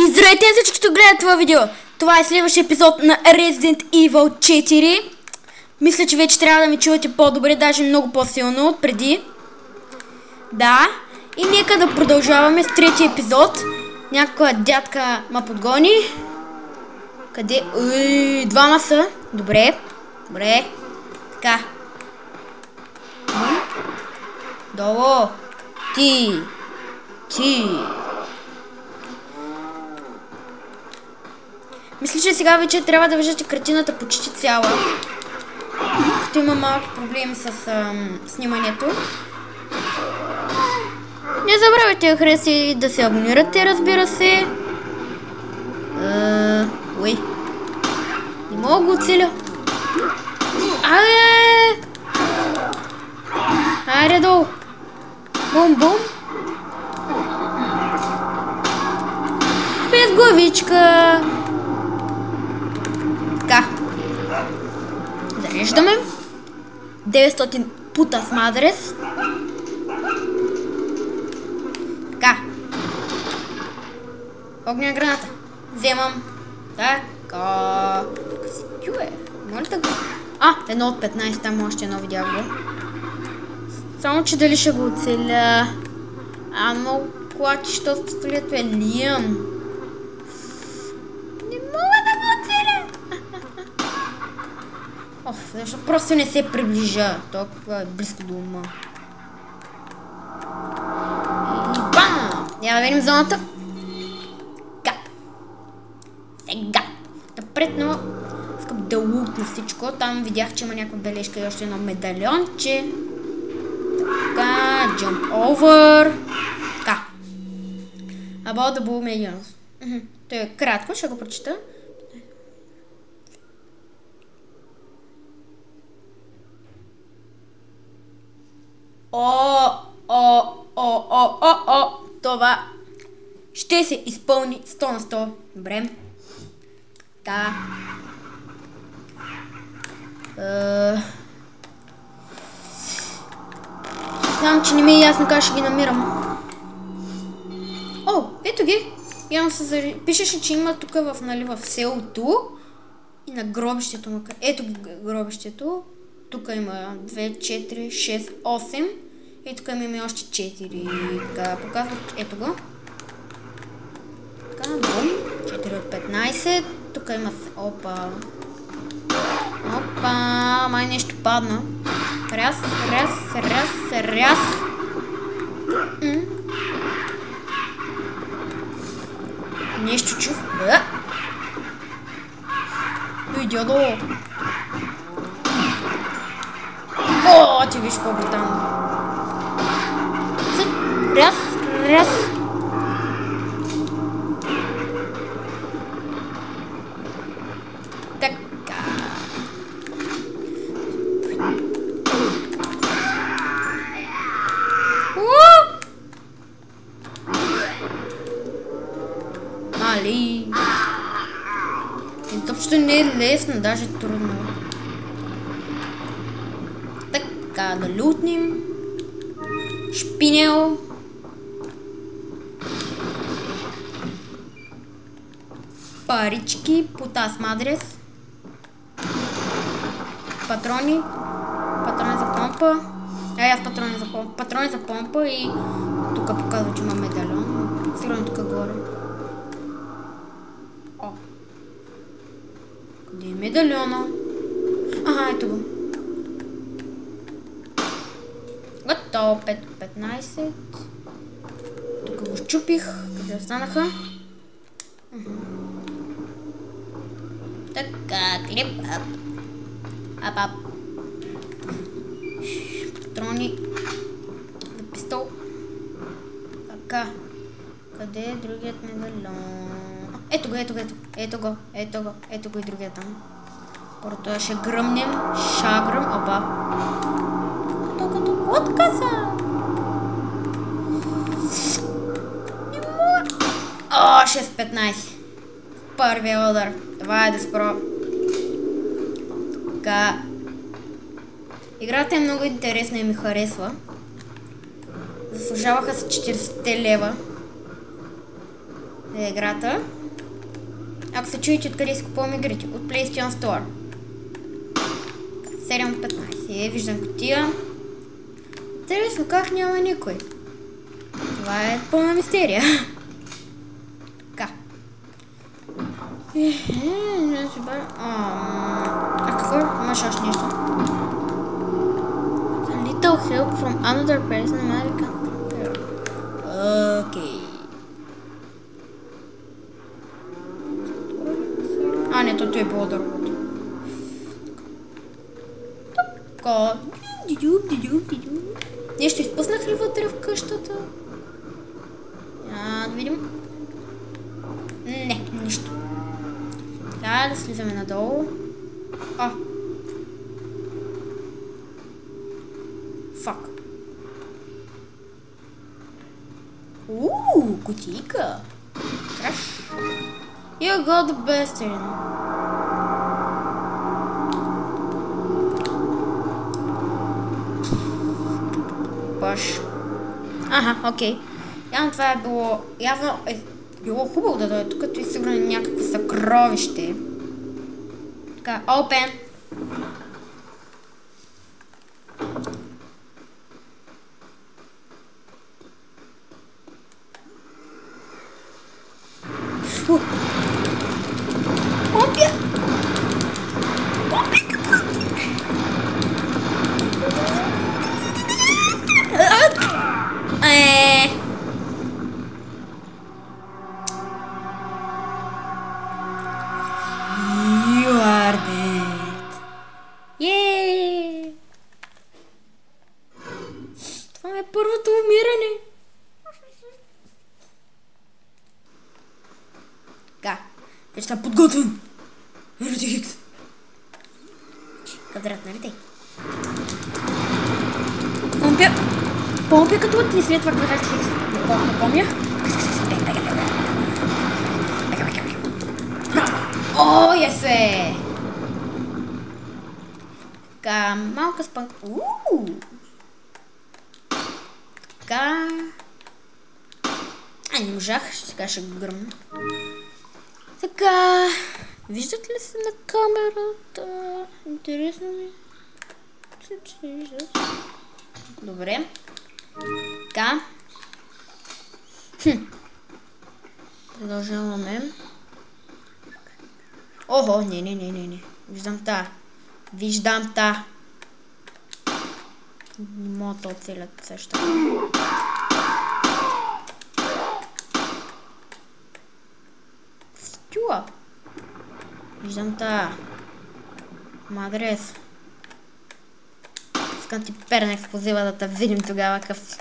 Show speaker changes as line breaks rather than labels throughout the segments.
И здравейте на всички, които гледат това видео! Това е следващия епизод на Resident Evil 4. Мисля, че вече трябва да ми чувате по-добре, даже много по-силно от преди. Да, и нека да продължаваме с третия епизод. Някаква дядка ма подгони. Къде? Двама са. Добре. Добре. Така. Долу. Ти. Мисля, че сега вече трябва да виждате картината почти цяла. Като има малки проблеми с снимането. Не забравяйте да харесате и да се абонирате, разбира се. Ой. Не мога да го оцеля. Хайде долу. Бум-бум. Без главичка. Така. Зареждаме. 900 пута с мадрес. Така. Огня граната. Вземам. Така. Тук си кюе. Моля да го. Едно от 15. Там още едно видях го. Само, че дали ще го оцеля. Много плачи, що с пистолето е Лиам. Не мога да го оцеля. Защо просто не се приближа. Толкова е близко до ума. И бам! Я да видим зоната. Сега. Напред, но искам да лутна всичко. Там видях, че има някаква бележка и още едно медальонче. Така, jump over. Така. About the bull mediums. Той е кратко, ще го прочита. Това ще се изпълни 100 на 100. Добре. Така. Знам, че не ми е ясно как ще ги намирам. Ето ги. Пишеше, че има тук в селото и на гробището. Ето ги гробището. Тук има 2, 4, 6, 8. И тук имаме още 4. Така, показвам. Ето го. Така, бум. 4 от 15. Тук има... Опа, май нещо падна. Раз. Нещо чух. Идиот. Ти виж по-брутално. Раз. Така. Мали. Изобщо не е лесно, даже трудно. Така, да лутнем. Шпинел. Парички, пута с мадрес. Патрони за помпа. Патрони за помпа и тук показва, че има медальон. Сигурно тук горе. Къде е медальона? Ето го. Готово, 5 от 15. Тук го щупих. Къде останаха? Така, клип. Ап. Патрони. За пистол. Така. Къде е другият медальон? Ето го. Ето го и другият там. Първо ще гръмнем. Шагръм. Опа. Като котка са. Не мога. 6-15. Първия удар. Това е да спро. Така. Играта е много интересна и ми харесва. Заслужаваха се 40 лева. е играта. Ако се чуете откъде си купувам игрите, от PlayStation Store. 7 от 15. Виждам кутия. Интересно, как няма никой? Това е пълна мистерия. Така. Какво? Имаш още нещо? A little help from another person might come. Окей. Не, то е било другото. Така. Нещо изпуснах ли вътре в къщата? Да видим. Не, нищо. Така, да слизаме надолу. Фак. Кутийка. Краш. You got the best in. Баш. Окей. Явно това е било... Явно е било хубаво да дойде тук, като е сигурно някакво съкровище. Така, open. Това е първото умиране. Така, вече съм подготвен. Ероти Хикс. Квадрат, нали тъй? Помпя като отни след това квадрат Хикс. Колкото помня. О, есе! Така, малка спънка. Така. Не можах, сега ще го гръмна. Така. Виждат ли се на камерата? Интересно ми. Се виждат. Добре. Така. Продължаваме. Охо, не. Виждам та. Не мога да оцелят също. Стюа. Виждам та. Мадрес. Искам ти перна експлозива да те видим тогава къв си.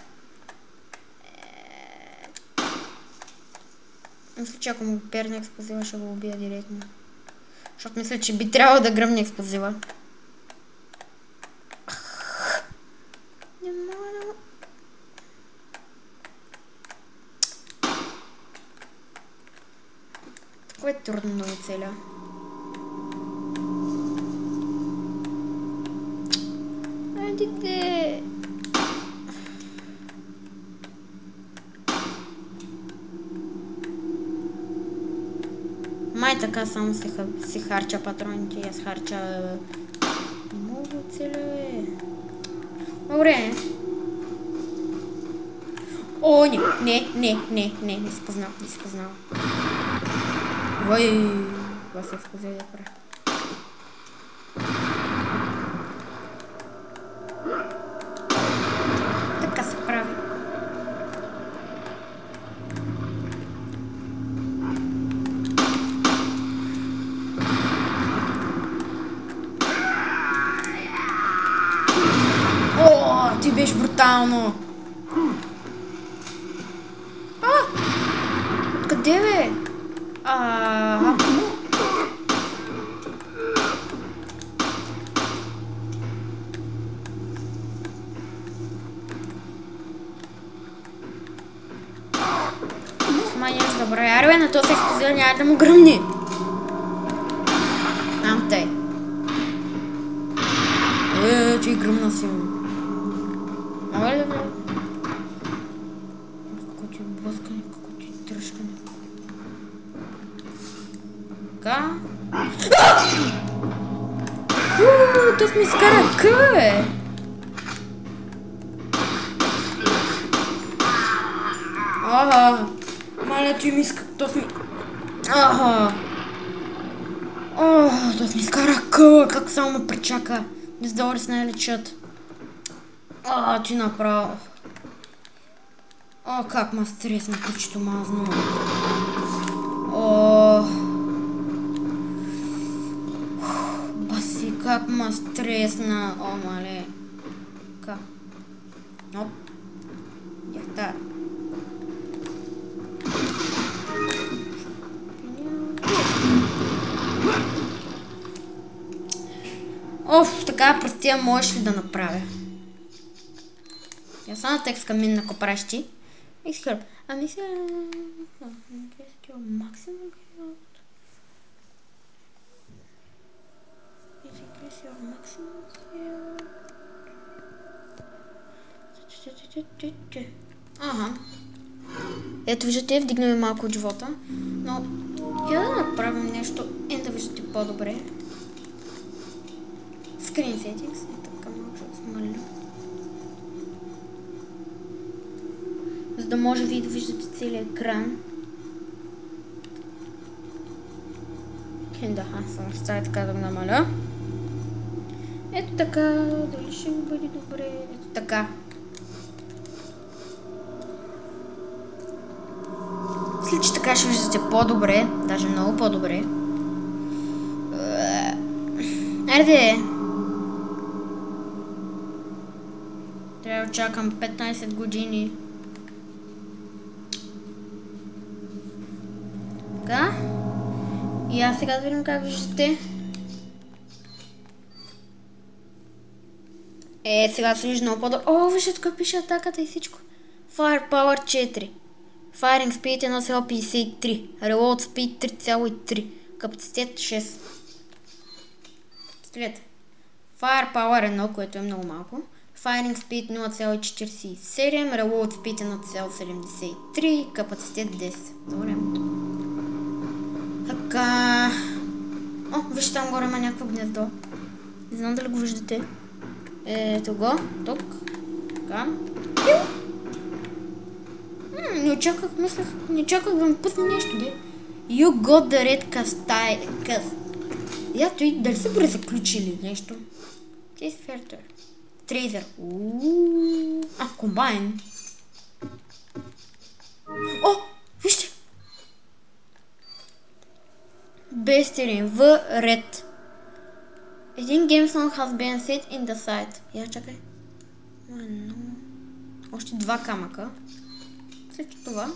Мисля, че ако му перна експлозива, ще го убия директно. Защото мисля, че би трябвало да гръмне експлозива. Не мога да го... Какво е трудно да го целя? Айдите! Май така само си харча патроните и аз харча... Много целя, Добре. О, не си познал. Ой, това се експлозия да правя. Така се прави. Ти беше брутално. Откъде бе? Май няма да забравя. Аре бе, на този експлозия няма да му гръмни. Тъй. Че и гръмна силно. Мога ли да... Какво ти е блъскане, какво ти е тръшкане? Така. Тос ми скара къ, Ага. Маля, ти ми скара... Тос ми... Ага. Тос ми скара къ, как само ме пречака. Не здавали с нея лечат. Ти направо. Как ма стресна кучето мазно. Баси, как ма стресна. Мале. Как? Оп. Яхта. Така простия можеш ли да направя? Я само текст към мен на копращи. И си хърб. Ами сега... максимум хилот. Ага. Ето виждате, вдигнаме малко от живота. Но я да направим нещо и да виждате по-добре. Screen settings. Така малко ще смаля. За да може ви да виждате целият екран. Да, само става така да го намаля. Ето така, дали ще ми бъде добре. Ето така. Мисля, че така ще виждате по-добре, даже много по-добре. Айде! Трябва да чакам 15 години. Така. И аз сега да видим как виждате. Сега се вижда много по-добре. Вижте, тук пише атаката и всичко. Firepower 4. Firing Speed 1,53. Reload Speed 3,3. Капацитет 6. След. Firepower 1, което е много малко. Firing Speed 0,47. Reload Speed 1,73. Капацитет 10. Добре. Така. Вижте там горе има някакво гнездо. Не знам дали го виждате. Ето го. Тук. Така. Не очаквах, мислех, не очаквах да ми пусне нещо, де. You got the red cast. Ято и дали са преzaключили нещо? Case filter. Tracer. Комбайн. Вижте! Бестерин в red. Един gemstone has been set in the site. Я чакай. Още 2 камъка. След това.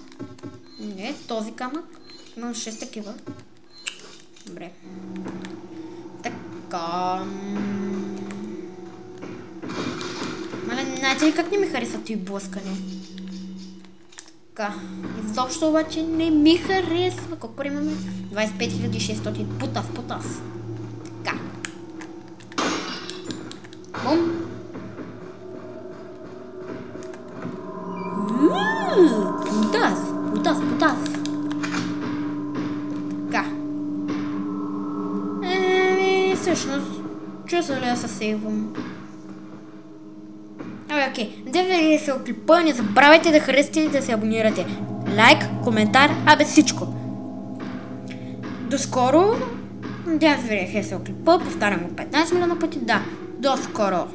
Не, този камък. Имам 6 такива. Добре. Така. Мале, знаете ли как не ми харесват и блъскане? Така. Изобщо обаче не ми харесва. Колко пари имаме? 25 600. Путав. Така. Бум. Путас. Така. Всъщност, чувствам ли да се сейвам? Окей. Надявам се от клипа, не забравяйте да харесате и да се абонирате. Лайк, коментар, всичко. До скоро. Надявам се да харесате от клипа, повтарям го 15 милиона пъти. Да, до скоро.